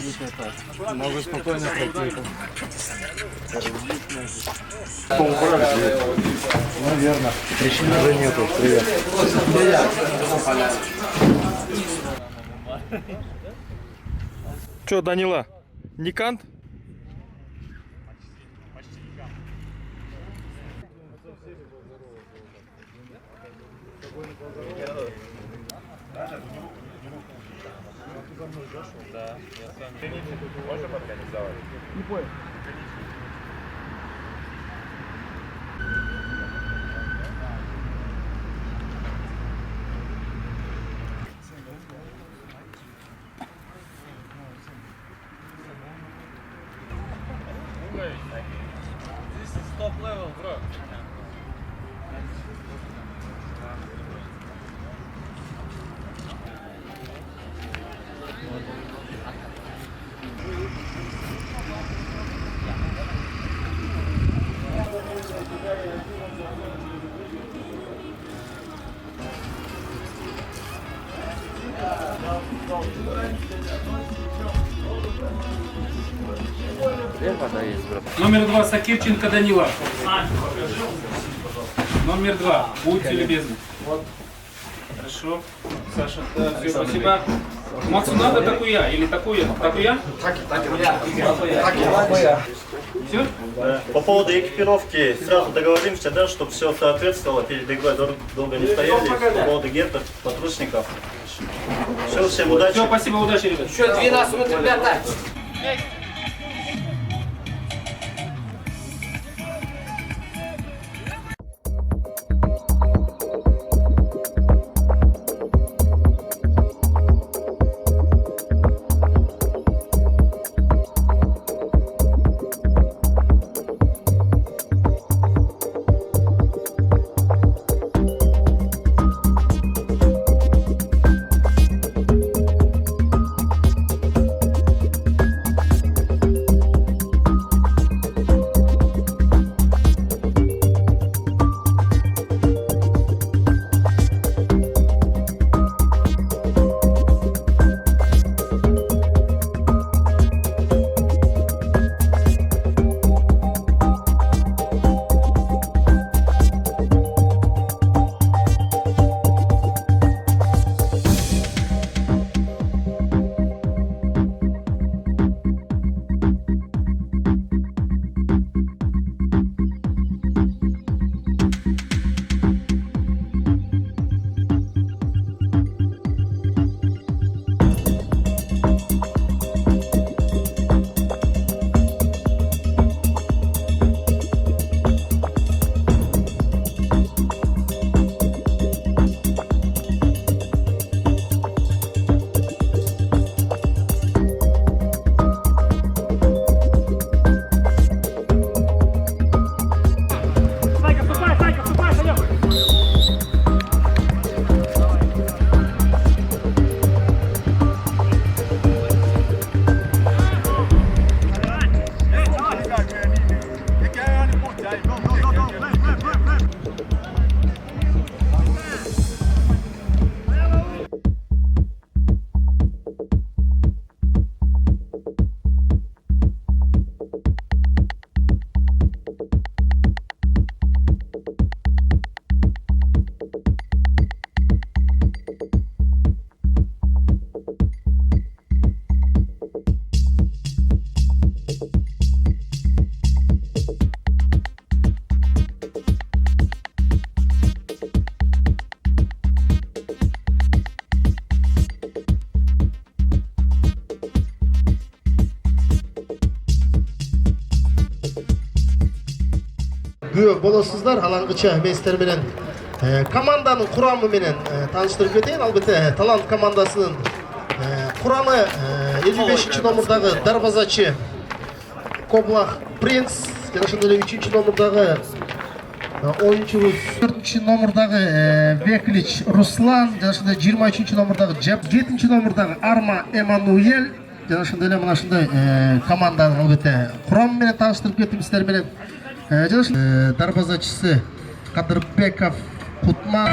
абсолютно так. Могу спокойно пройти. Наверное. Причин уже нету. Привет. Че, Данила? Не кант? Да, я сам. Можно организовать? Не понял. This is top level, bro. Номер 2 Сакирченко Данила. Номер 2. Будьте любезны. Хорошо. Саша, все, спасибо. Максу надо такуя или такуя? Такуя? Все? По поводу экипировки сразу договоримся, да, чтобы все соответствовало, перед игрой долго не стояли. По поводу гетов, подручников. Все, всем удачи. Все, спасибо, удачи, ребят. Еще 12 минут, ребята. Болосуздар алаңгыча мен сиздер менен команданын курамы менен тааныштырып кетейин. Албетте Талант командасынын курамы 55 номердагы дарбазачы Коблах Принц, жана ошондой эле 3 номердагы оюнчубуз 4 номердагы Веклич Руслан, жана ошондой 23 номердагы 7 номердагы Арма Эммануэль, жана ошондой эле мына ушундай команданын албетте курамы менен тааныштырып кеттим сиздер менен. Дарбазачысы Кадырбеков Кутман.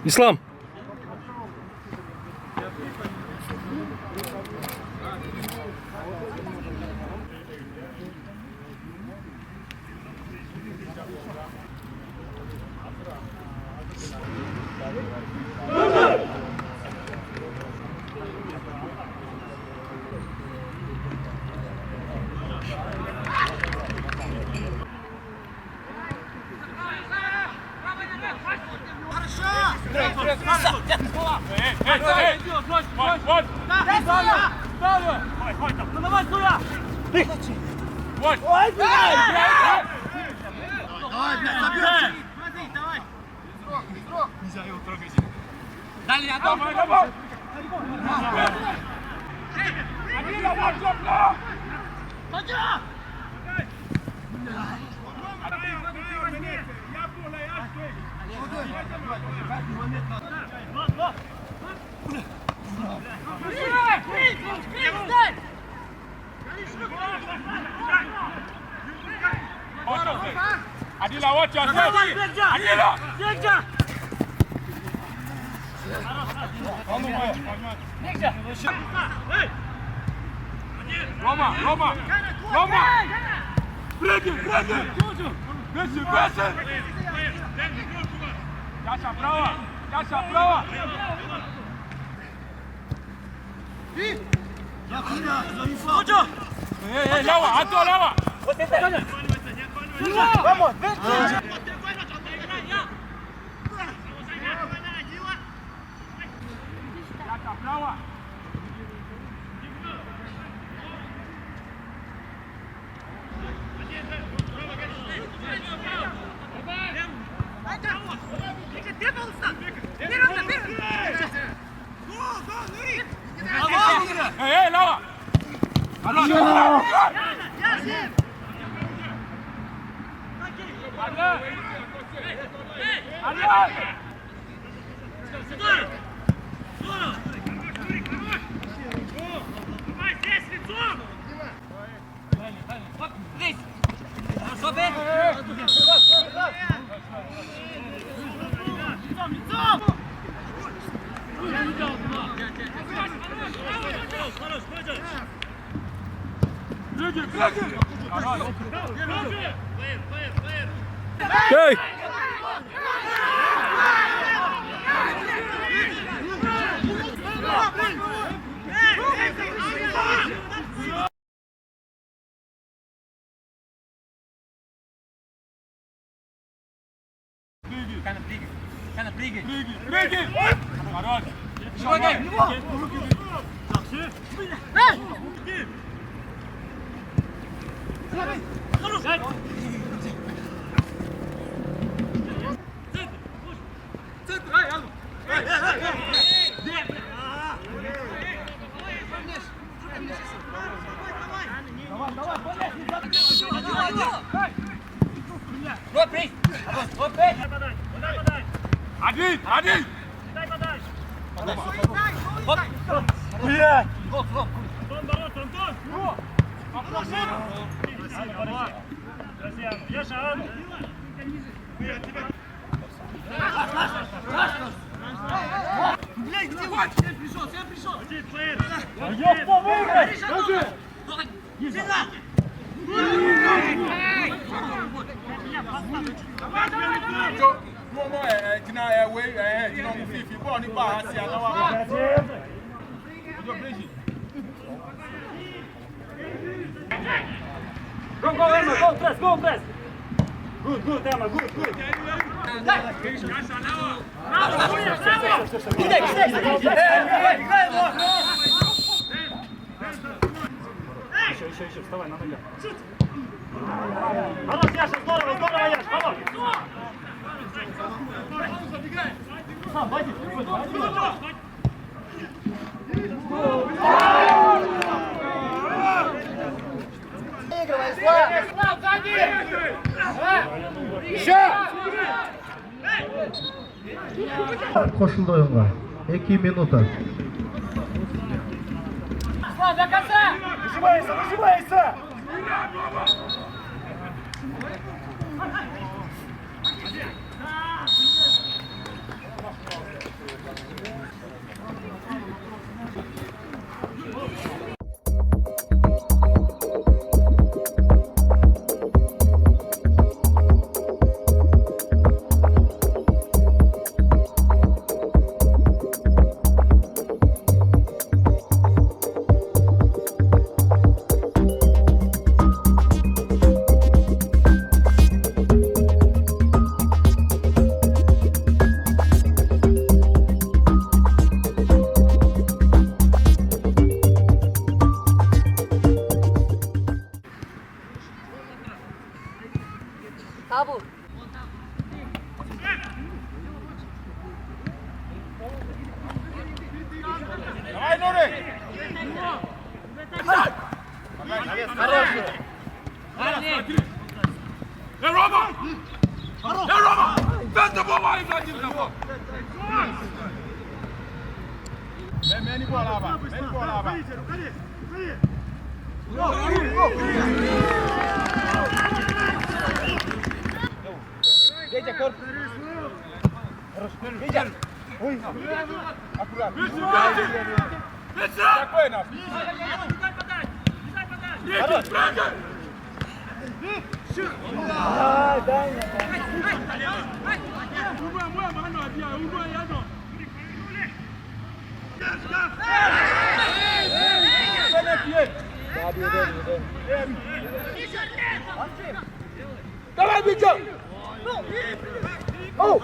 Ислам. Adila, watch yourself. Adila. Roma. Break it. Listen. Jasha, brava. Hey, Lawa. Vamos, Hey, Lawa. Hey! Один! Go press. Good, Emma, good. Еще, вставай, на ногах. Хорош, Яша, здорово, Яш, хорош. Сам, пойди. Слав, сзади! Еще! Qo'shildi o'yinga 2 minuta. Слав, до конца! Выжимайся! Табу. Давай, Нурик! Рома! Рома! Дай добывай, Владимир, добывай! Мені бола, мені бола. Дядя, корпус. Дядя. Ой. Аккуратно. Спокойно. Хорош. Дай. Давай, Витя! Oh!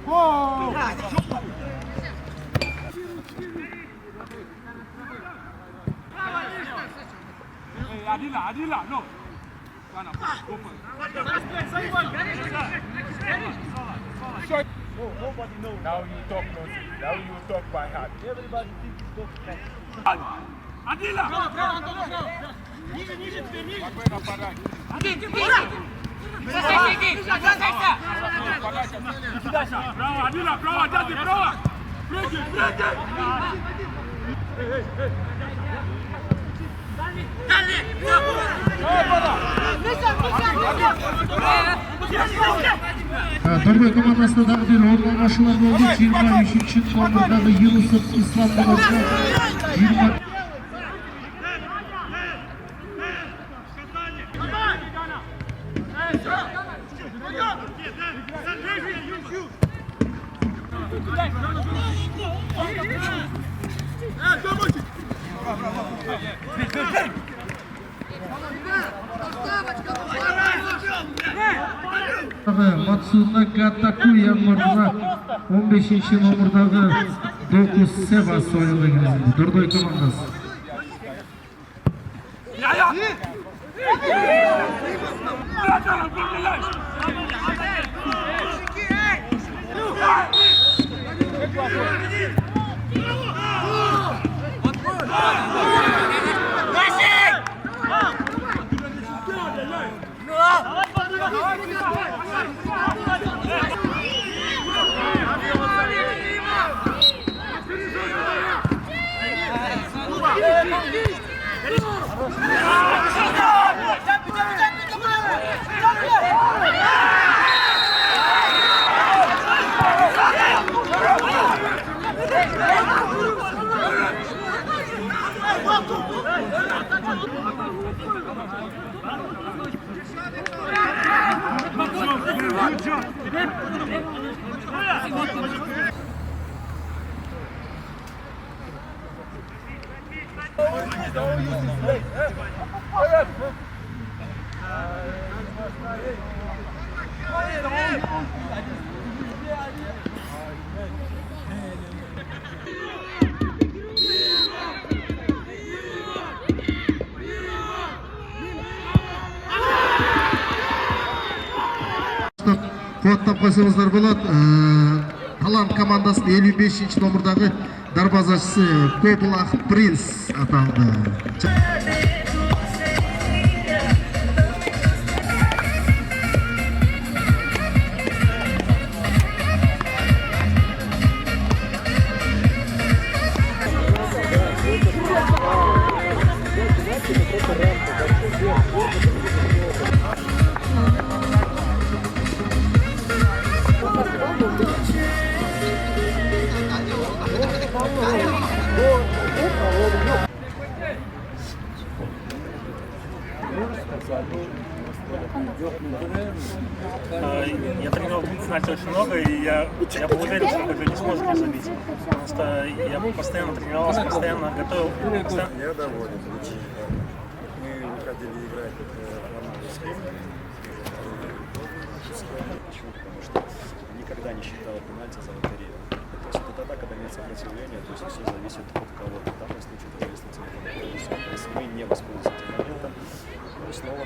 Oh! Adila, no. Nobody knows. Now you talk nonsense. Now you talk by heart. Everybody thinks it's talk. Adila! Ниже, теперь ниже! Право, Адила, право, дядя, право! Прыгай! Dordoi komandasında da bir ormanlaşmalar oldu. 23. номердagi Yunusov İslam Bobosi 20 Matsuna Gatakuya mırına 15. номердagi 9 Sebas oyununa girdi. Dordoi komandası. Kodda koysanızlar болады. Talant komandasının 55. номердagi darvozachisi Ko'plaq Prins ataldi. Я тренировал пенальти очень много, и я был уверен, что КГ не сможет мне забить. Потому что я постоянно тренировался, постоянно готовил. Я доволен. Мы выходили играть с ним. Почему? Потому что никогда не считал пенальти за лотерею. То есть это тогда, когда нет сопротивления, то есть все зависит от кого-то. В данном случае это зависит от телефона. Если мы не воспользуемся этим моментом, то снова...